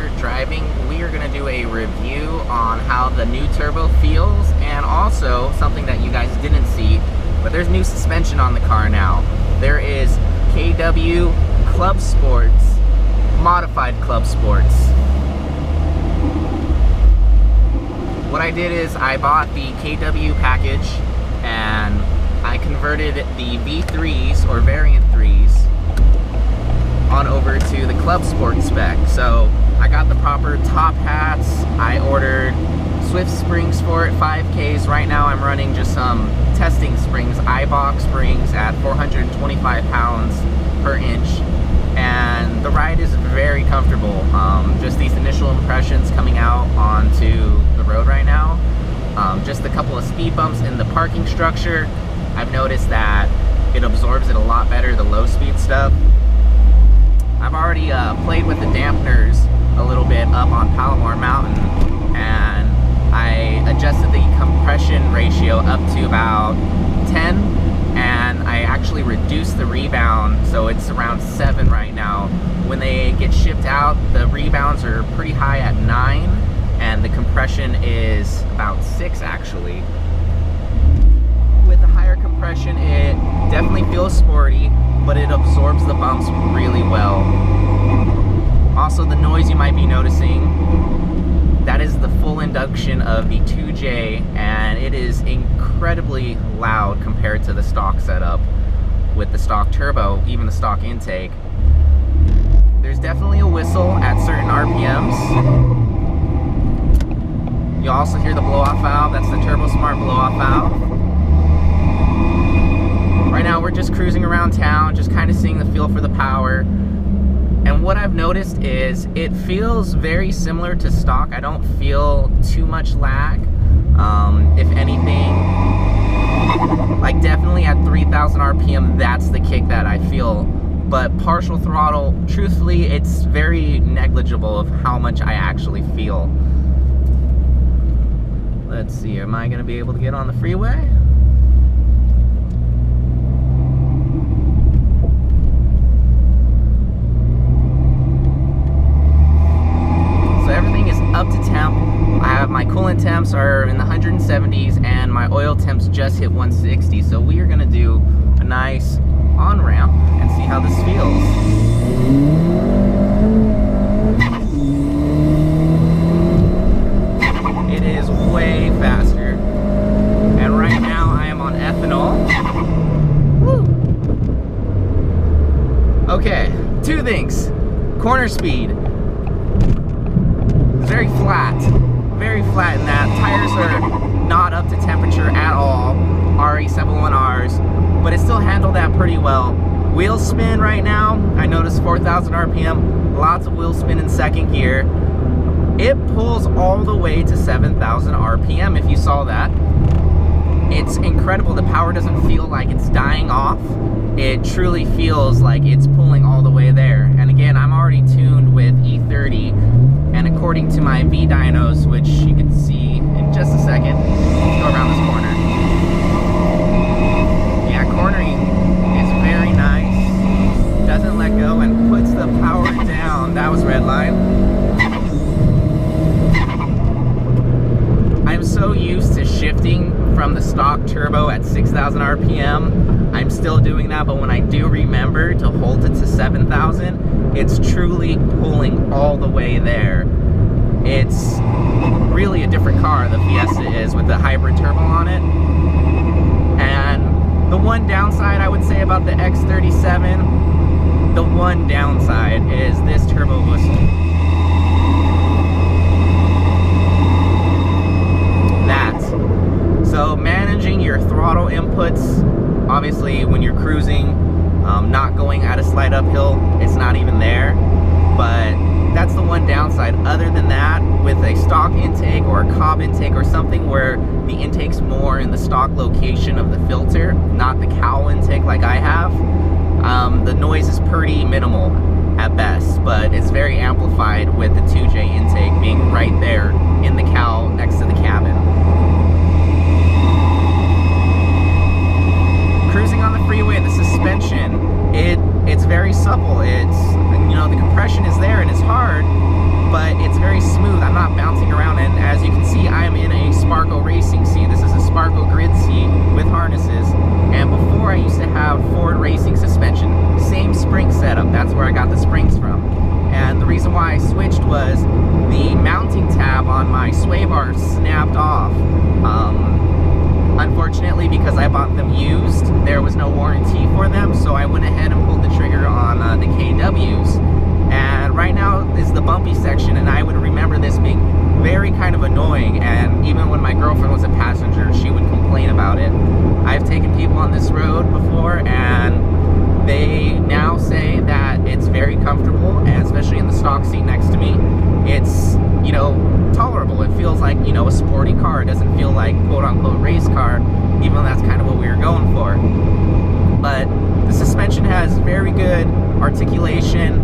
adventure driving, we are going to do a review on how the new turbo feels, and also something that you guys didn't see, but there's new suspension on the car now. There is KW Club Sports, modified Club Sports. What I did is I bought the KW package and I converted the V3s or variant 3s on over to the Club Sport spec. So I got the proper top hats. I ordered Swift springs for it, 5Ks. Right now I'm running just some testing springs, iBox springs at 425 pounds per inch. And the ride is very comfortable. Just these initial impressions coming out onto the road right now. Just a couple of speed bumps in the parking structure. I've noticed that it absorbs it a lot better, the low speed stuff. I've already played with the dampeners a little bit up on Palomar Mountain, and I adjusted the compression ratio up to about 10, and I actually reduced the rebound, so it's around 7 right now. When they get shipped out, the rebounds are pretty high at 9, and the compression is about 6 actually. With the higher compression, it definitely feels sporty, but it absorbs the bumps really well. Also, the noise you might be noticing, that is the full induction of the 2J, and it is incredibly loud compared to the stock setup with the stock turbo, even the stock intake. There's definitely a whistle at certain RPMs. You'll also hear the blow-off valve. That's the Turbo Smart blow-off valve. Right now we're just cruising around town, just kind of seeing the feel for the power. And what I've noticed is it feels very similar to stock. I don't feel too much lag. If anything, like definitely at 3,000 RPM, that's the kick that I feel. But partial throttle, truthfully, it's very negligible of how much I actually feel. Let's see, am I gonna be able to get on the freeway? Everything is up to temp. I have my coolant temps are in the 170s and my oil temps just hit 160. So we are gonna do a nice on-ramp and see how this feels. It is way faster. And right now I am on ethanol. Woo. Okay, 2 things. Corner speed. Very flat in that. Tires are not up to temperature at all, RE71Rs, but it still handled that pretty well. Wheel spin right now, I noticed 4,000 RPM, lots of wheel spin in second gear. It pulls all the way to 7,000 RPM if you saw that. It's incredible. The power doesn't feel like it's dying off. It truly feels like it's pulling all the way there. And again, I'm already tuned with E30. And according to my V dynos, which you can see in just a second, let's go around this corner. Yeah, cornering is very nice. Doesn't let go and puts the power down. That was red line. I'm so used to shifting from the stock turbo at 6,000 RPM. I'm still doing that, but when I do remember to hold it to 7,000, it's truly pulling all the way there. It's really a different car, the Fiesta is, with the hybrid turbo on it. And the one downside I would say about the X37, the one downside is this turbo whistle. So managing your throttle inputs, obviously when you're cruising, not going at a slight uphill, it's not even there. But that's the one downside. Other than that, with a stock intake or a cob intake or something where the intake's more in the stock location of the filter, not the cowl intake like I have, the noise is pretty minimal at best, but it's very amplified with the 2J intake being right there in the cowl next to the cabin. Cruising on the freeway, the suspension, it's very supple. It's, you know, the compression is there and it's hard, but bought them used. There was no warranty for them, so I went ahead and pulled the trigger on the KWs. And right now is the bumpy section, and I would remember this being very kind of annoying, and even when my girlfriend was a passenger, she would complain about it. I've taken people on this road before, and they now say that it's very comfortable, and especially in the stock seat next to me, it's, you know, tolerable. It feels like, you know, a sporty car. It doesn't feel like quote-unquote race car, even though that's kind of what we were going for. But the suspension has very good articulation.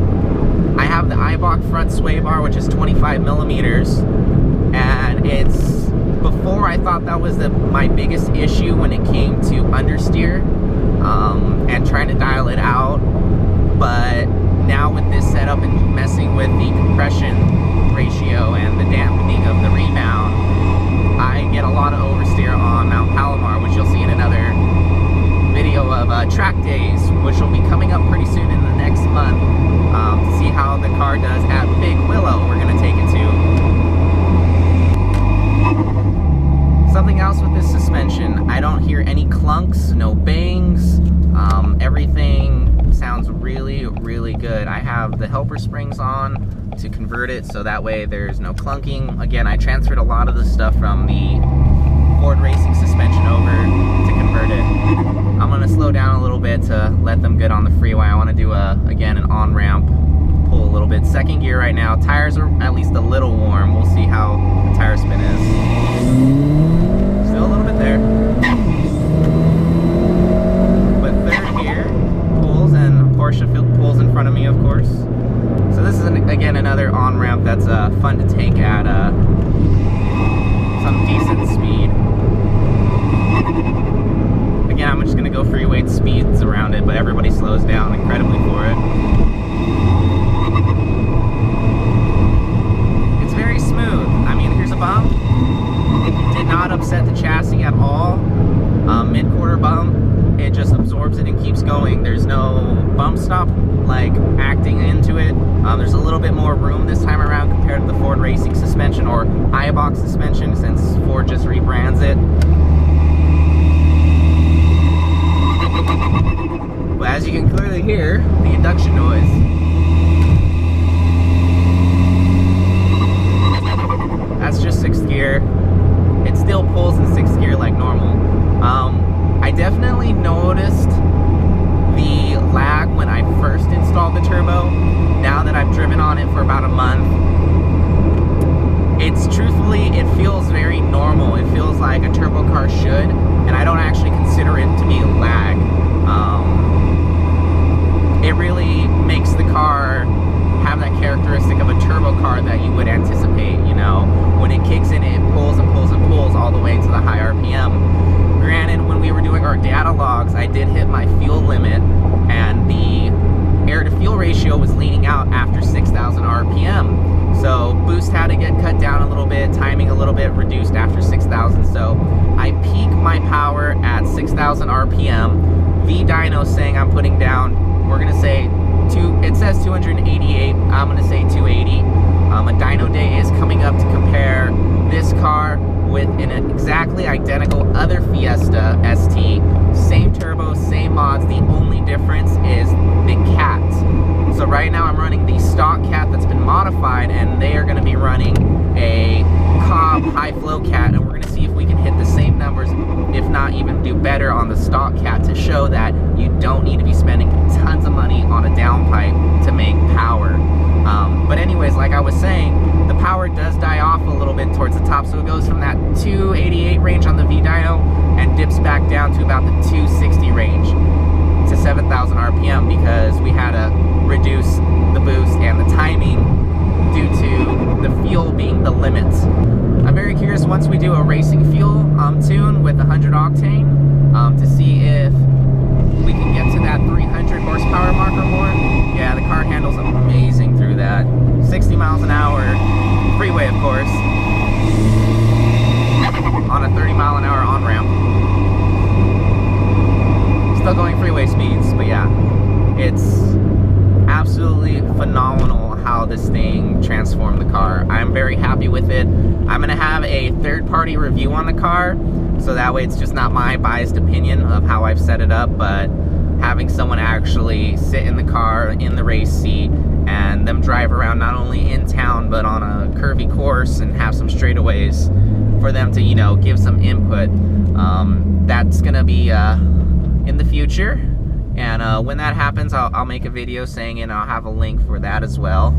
I have the Eibach front sway bar, which is 25 millimeters, and it's, before I thought that was my biggest issue when it came to understeer and trying to dial it out, but now with this setup and messing with the compression ratio and the dampening of the rebound, I get a lot of oversteer on Mount Palomar, which you'll see in another video of track days, which will be coming up pretty soon in the next month, to see how the car does at Big Willow. We're going to take it to. Something else with this suspension, I don't hear any clunks, no bangs. Everything sounds really, really good. I have the helper springs on to convert it, so that way there's no clunking. Again, I transferred a lot of the stuff from the Ford Racing suspension over to convert it. I'm going to slow down a little bit to let them get on the freeway. I want to do, again, an on-ramp pull a little bit. Second gear right now. Tires are at least a little warm. We'll see how the tire spin is. Still a little bit there. But third gear pulls, and Porsche pulls in front of me, of course. So this is, again, another on-ramp that's fun to take at some decent speed. Again, I'm just going to go free weight speeds around it, but everybody slows down incredibly for it. It's very smooth. I mean, here's a bump. It did not upset the chassis at all. Mid-quarter bump, it just absorbs it and keeps going. There's no bump stop like acting into it. There's a little bit more room this time around compared to the Ford Racing suspension, or Eibach suspension, since Ford just rebrands it. But as you can clearly hear, the induction noise. That's just 6th gear. It still pulls in 6th gear like normal. I definitely noticed the lag when I first installed the turbo. Now that I've driven on it for about a month, it feels very normal. It feels like a turbo car should, and I don't actually consider it to be a lag. It really makes the car have that characteristic of a turbo car that you would anticipate, you know. When it kicks in, it pulls and pulls and pulls all the way to the high RPM. Granted, when we were doing our data logs, I did hit my fuel limit, and the air-to-fuel ratio was leaning out after 6,000 RPM. So boost had to get cut down a little bit, timing a little bit reduced after 6,000. So I peak my power at 6,000 RPM. V-dyno saying I'm putting down, we're gonna say it says 288, I'm gonna say 280. A dyno day is coming up to compare this car with an exactly identical other Fiesta ST. Same turbo, same mods. The only difference is the cat. So right now I'm running the stock cat that's been modified, and they are going to be running a Cobb high flow cat, and we're going to see if we can hit the same numbers, if not even do better on the stock cat, to show that you don't need to be spending tons of money on a downpipe to make power. But anyways, like I was saying, the power does die off a little bit towards the top, so it goes from that 288 range on the V-dyno and dips back down to about the 260 range to 7,000 RPM, because we had to reduce the boost and the timing due to the fuel being the limit. I'm very curious once we do a racing fuel tune with 100 octane to see if we can get to that 300 horsepower mark or more. Yeah, the car handles amazing through that. 60 miles an hour, freeway of course, on a 30 mile an hour on-ramp. Still going freeway speeds, but yeah, it's absolutely phenomenal how this thing transformed the car. I'm very happy with it. I'm gonna have a third-party review on the car so that way it's just not my biased opinion of how I've set it up, but having someone actually sit in the car in the race seat and them drive around not only in town but on a curvy course and have some straightaways for them to, you know, give some input. That's gonna be in the future, and when that happens, I'll make a video saying it, and I'll have a link for that as well.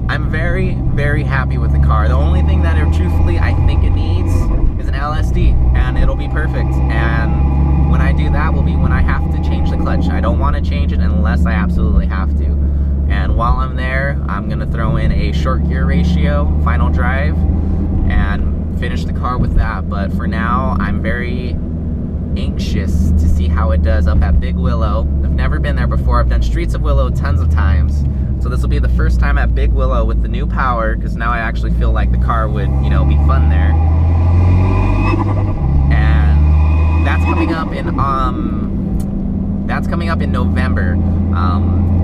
I'm very, very happy with the car. The only thing that truthfully I think it needs is an LSD, and it'll be perfect. And when I do that will be when I have to change the clutch. I don't want to change it unless I absolutely have to. And while I'm there, I'm gonna throw in a short gear ratio final drive and finish the car with that. But for now, I'm very anxious to see how it does up at Big Willow. I've never been there before. I've done Streets of Willow tons of times. So this will be the first time at Big Willow with the new power, because now I actually feel like the car would, you know, be fun there. And that's coming up in November,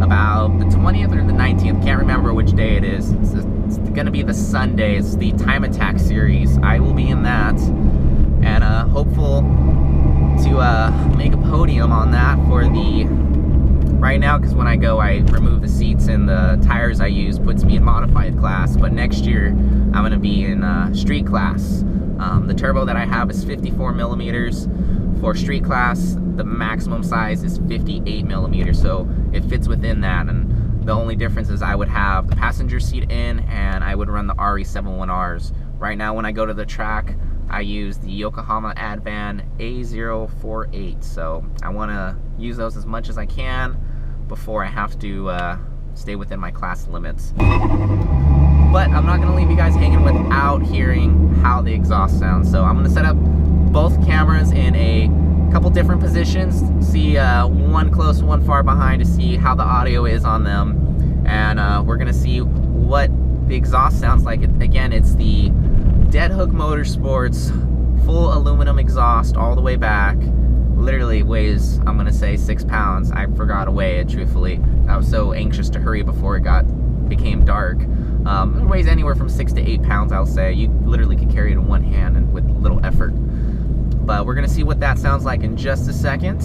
about the 20th or the 19th. Can't remember which day it is. It's gonna be the Sunday. It's the Time Attack series. I will be in that, and hopeful to make a podium on that for the right now, because when I go, I remove the seats, and the tires I use puts me in modified class. But next year, I'm going to be in street class. The turbo that I have is 54 millimeters for street class. The maximum size is 58 millimeters, so it fits within that. And the only difference is I would have the passenger seat in, and I would run the RE71Rs. Right now, when I go to the track, I use the Yokohama Advan A048, so I want to use those as much as I can before I have to stay within my class limits. But I'm not going to leave you guys hanging without hearing how the exhaust sounds. So I'm going to set up both cameras in a couple different positions, see one close, one far behind, to see how the audio is on them. And we're going to see what the exhaust sounds like. Again, it's the Dead Hook Motorsports full aluminum exhaust all the way back. Literally weighs, I'm gonna say, 6 pounds. I forgot to weigh it, truthfully. I was so anxious to hurry before it became dark. It weighs anywhere from 6 to 8 pounds, I'll say. You literally could carry it in one hand and with little effort. But we're gonna see what that sounds like in just a second.